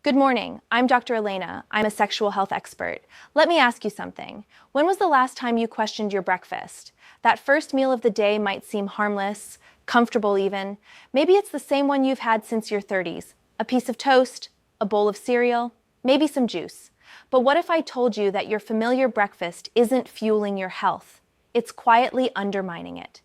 Good morning, I'm Dr. Elena. I'm a sexual health expert. Let me ask you something. When was the last time you questioned your breakfast? That first meal of the day might seem harmless, comfortable even. Maybe it's the same one you've had since your 30s. A piece of toast, a bowl of cereal, maybe some juice. But what if I told you that your familiar breakfast isn't fueling your health? It's quietly undermining it.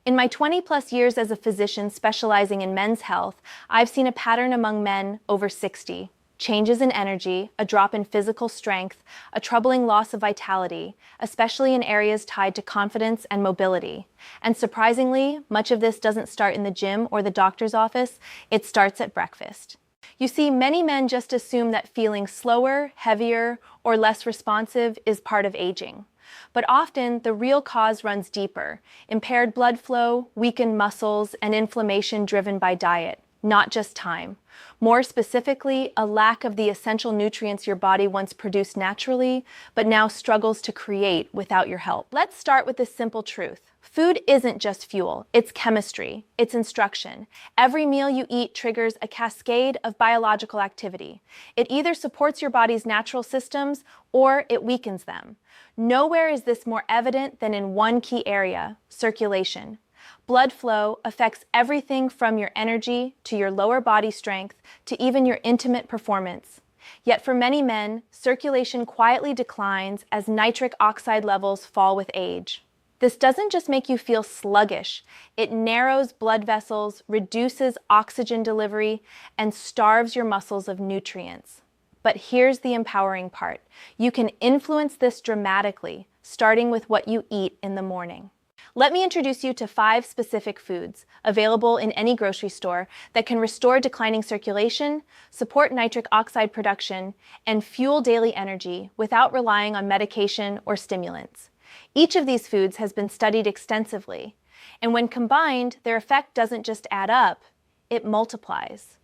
In my 20-plus years as a physician specializing in men's health, I've seen a pattern among men over 60. Changes in energy, a drop in physical strength, a troubling loss of vitality, especially in areas tied to confidence and mobility. And surprisingly, much of this doesn't start in the gym or the doctor's office, it starts at breakfast. You see, many men just assume that feeling slower, heavier, or less responsive is part of aging. But often, the real cause runs deeper: impaired blood flow, weakened muscles, and inflammation driven by diet, not just time. More specifically, a lack of the essential nutrients your body once produced naturally, but now struggles to create without your help. Let's start with this simple truth. Food isn't just fuel, it's chemistry, it's instruction. Every meal you eat triggers a cascade of biological activity. It either supports your body's natural systems or it weakens them. Nowhere is this more evident than in one key area: circulation. Blood flow affects everything from your energy to your lower body strength to even your intimate performance. Yet for many men, circulation quietly declines as nitric oxide levels fall with age. This doesn't just make you feel sluggish, it narrows blood vessels, reduces oxygen delivery, and starves your muscles of nutrients. But here's the empowering part. You can influence this dramatically, starting with what you eat in the morning. Let me introduce you to 5 specific foods available in any grocery store that can restore declining circulation, support nitric oxide production, and fuel daily energy without relying on medication or stimulants. Each of these foods has been studied extensively, and when combined, their effect doesn't just add up, it multiplies.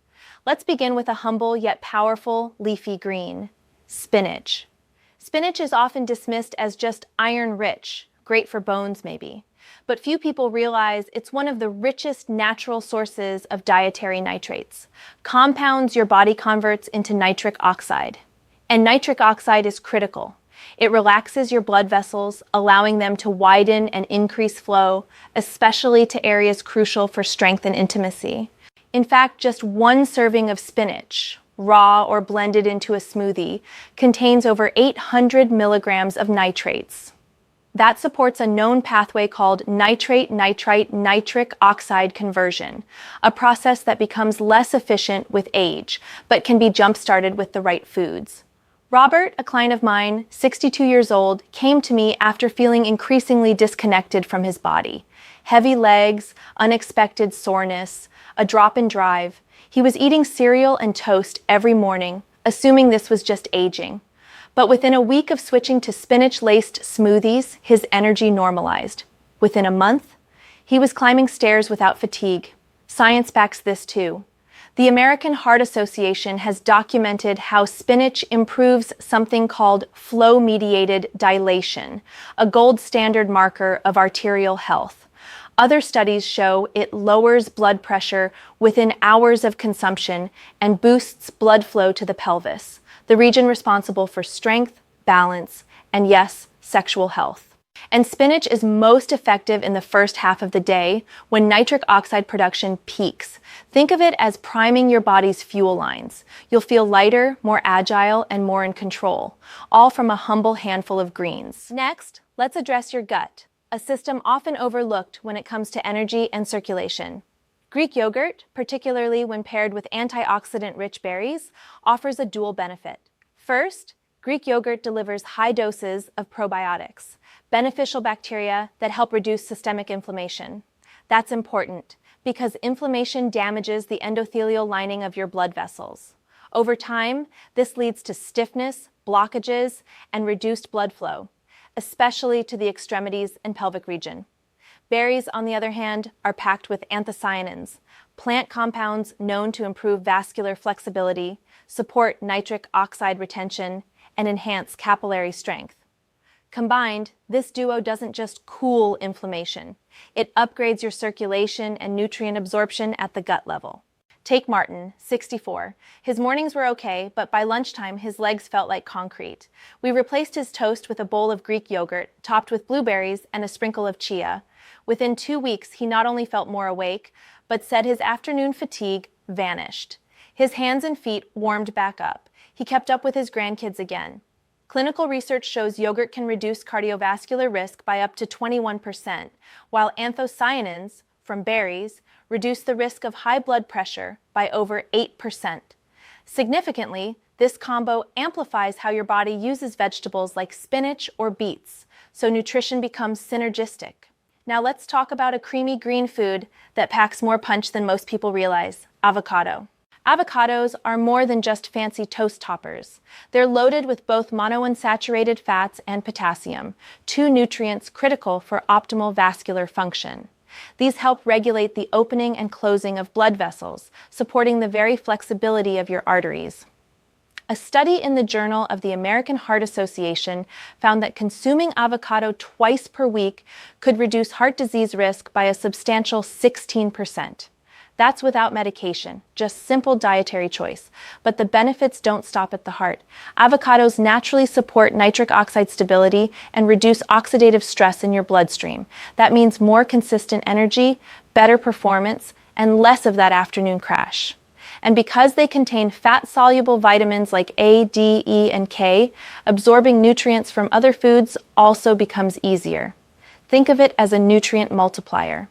Let's begin with a humble yet powerful leafy green: spinach. Spinach is often dismissed as just iron-rich, great for bones maybe. But few people realize it's one of the richest natural sources of dietary nitrates, compounds your body converts into nitric oxide. And nitric oxide is critical. It relaxes your blood vessels, allowing them to widen and increase flow, especially to areas crucial for strength and intimacy. In fact, just one serving of spinach, raw or blended into a smoothie, contains over 800 milligrams of nitrates. That supports a known pathway called nitrate-nitrite-nitric oxide conversion, a process that becomes less efficient with age, but can be jump-started with the right foods. Robert, a client of mine, 62 years old, came to me after feeling increasingly disconnected from his body. Heavy legs, unexpected soreness, a drop in drive. He was eating cereal and toast every morning, assuming this was just aging. But within a week of switching to spinach-laced smoothies, his energy normalized. Within a month, he was climbing stairs without fatigue. Science backs this too. The American Heart Association has documented how spinach improves something called flow-mediated dilation, a gold standard marker of arterial health. Other studies show it lowers blood pressure within hours of consumption and boosts blood flow to the pelvis, the region responsible for strength, balance, and yes, sexual health. And spinach is most effective in the first half of the day when nitric oxide production peaks. Think of it as priming your body's fuel lines. You'll feel lighter, more agile, and more in control, all from a humble handful of greens. Next, let's address your gut, a system often overlooked when it comes to energy and circulation. Greek yogurt, particularly when paired with antioxidant-rich berries, offers a dual benefit. First, Greek yogurt delivers high doses of probiotics, beneficial bacteria that help reduce systemic inflammation. That's important because inflammation damages the endothelial lining of your blood vessels. Over time, this leads to stiffness, blockages, and reduced blood flow, especially to the extremities and pelvic region. Berries, on the other hand, are packed with anthocyanins, plant compounds known to improve vascular flexibility, support nitric oxide retention, and enhance capillary strength. Combined, this duo doesn't just cool inflammation, it upgrades your circulation and nutrient absorption at the gut level. Take Martin, 64. His mornings were okay, but by lunchtime his legs felt like concrete. We replaced his toast with a bowl of Greek yogurt, topped with blueberries and a sprinkle of chia. Within 2 weeks, he not only felt more awake, but said his afternoon fatigue vanished. His hands and feet warmed back up. He kept up with his grandkids again. Clinical research shows yogurt can reduce cardiovascular risk by up to 21%, while anthocyanins from berries reduce the risk of high blood pressure by over 8%. Significantly, this combo amplifies how your body uses vegetables like spinach or beets, so nutrition becomes synergistic. Now let's talk about a creamy green food that packs more punch than most people realize: avocado. Avocados are more than just fancy toast toppers. They're loaded with both monounsaturated fats and potassium, two nutrients critical for optimal vascular function. These help regulate the opening and closing of blood vessels, supporting the very flexibility of your arteries. A study in the Journal of the American Heart Association found that consuming avocado twice per week could reduce heart disease risk by a substantial 16%. That's without medication, just simple dietary choice. But the benefits don't stop at the heart. Avocados naturally support nitric oxide stability and reduce oxidative stress in your bloodstream. That means more consistent energy, better performance, and less of that afternoon crash. And because they contain fat-soluble vitamins like A, D, E, and K, absorbing nutrients from other foods also becomes easier. Think of it as a nutrient multiplier.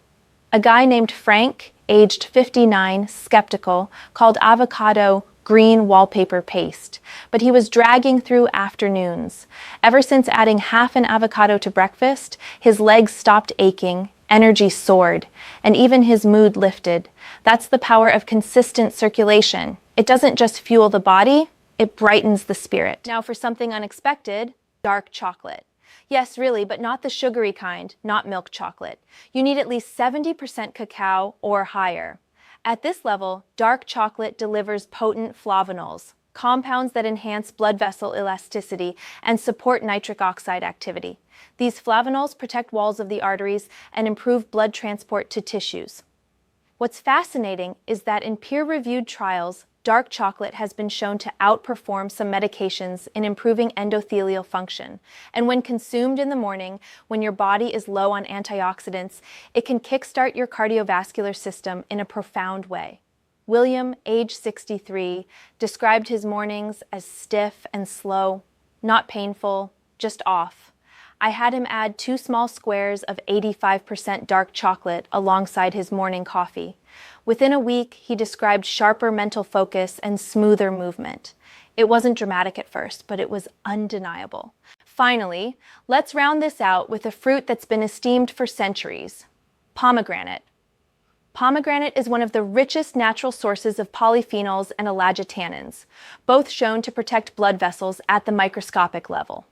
A guy named Frank, aged 59, skeptical, called avocado green wallpaper paste, but he was dragging through afternoons. Ever since adding half an avocado to breakfast, his legs stopped aching, energy soared, and even his mood lifted. That's the power of consistent circulation. It doesn't just fuel the body, it brightens the spirit. Now for something unexpected, dark chocolate. Yes, really, but not the sugary kind, not milk chocolate. You need at least 70% cacao or higher. At this level, dark chocolate delivers potent flavonols, compounds that enhance blood vessel elasticity and support nitric oxide activity. These flavonols protect walls of the arteries and improve blood transport to tissues. What's fascinating is that in peer-reviewed trials, dark chocolate has been shown to outperform some medications in improving endothelial function. And when consumed in the morning, when your body is low on antioxidants, it can kickstart your cardiovascular system in a profound way. William, age 63, described his mornings as stiff and slow, not painful, just off. I had him add 2 small squares of 85% dark chocolate alongside his morning coffee. Within a week, he described sharper mental focus and smoother movement. It wasn't dramatic at first, but it was undeniable. Finally, let's round this out with a fruit that's been esteemed for centuries: pomegranate. Pomegranate is one of the richest natural sources of polyphenols and elagitannins, both shown to protect blood vessels at the microscopic level.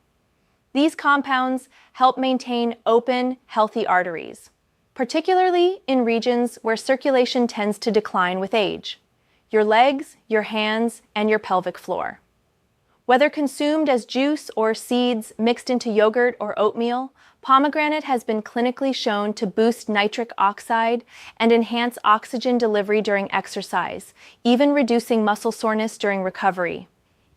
These compounds help maintain open, healthy arteries, particularly in regions where circulation tends to decline with age: your legs, your hands, and your pelvic floor. Whether consumed as juice or seeds mixed into yogurt or oatmeal, pomegranate has been clinically shown to boost nitric oxide and enhance oxygen delivery during exercise, even reducing muscle soreness during recovery.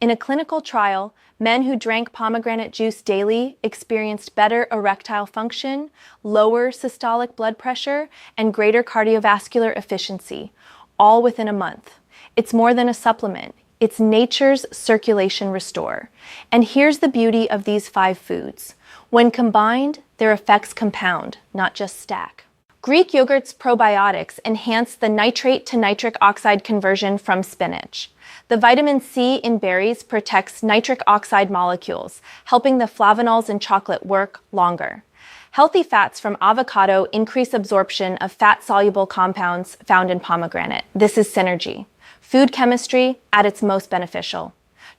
In a clinical trial, men who drank pomegranate juice daily experienced better erectile function, lower systolic blood pressure, and greater cardiovascular efficiency, all within a month. It's more than a supplement. It's nature's circulation restore. And here's the beauty of these 5 foods. When combined, their effects compound, not just stack. Greek yogurt's probiotics enhance the nitrate to nitric oxide conversion from spinach. The vitamin C in berries protects nitric oxide molecules, helping the flavonols in chocolate work longer. Healthy fats from avocado increase absorption of fat-soluble compounds found in pomegranate. This is synergy. Food chemistry at its most beneficial.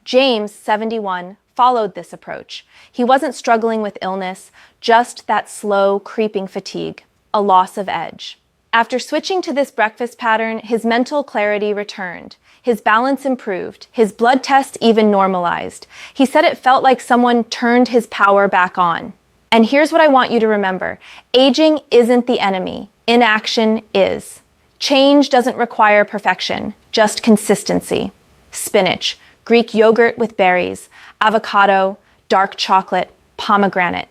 James, 71, followed this approach. He wasn't struggling with illness, just that slow, creeping fatigue, a loss of edge. After switching to this breakfast pattern, his mental clarity returned. His balance improved. His blood test even normalized. He said it felt like someone turned his power back on. And here's what I want you to remember. Aging isn't the enemy. Inaction is. Change doesn't require perfection. just consistency. Spinach, Greek yogurt with berries, avocado, dark chocolate, pomegranate.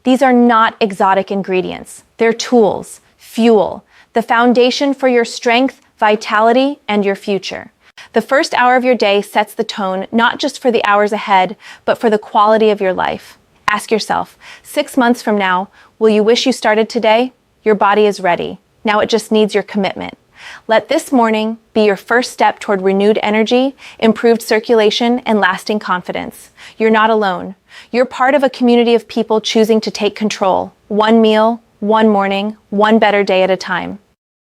These are not exotic ingredients. They're tools, fuel, the foundation for your strength, vitality, and your future. The first hour of your day sets the tone, not just for the hours ahead, but for the quality of your life. Ask yourself, 6 months from now, will you wish you started today? Your body is ready. Now it just needs your commitment. Let this morning be your first step toward renewed energy, improved circulation, and lasting confidence. You're not alone. You're part of a community of people choosing to take control, one meal, one morning, one better day at a time.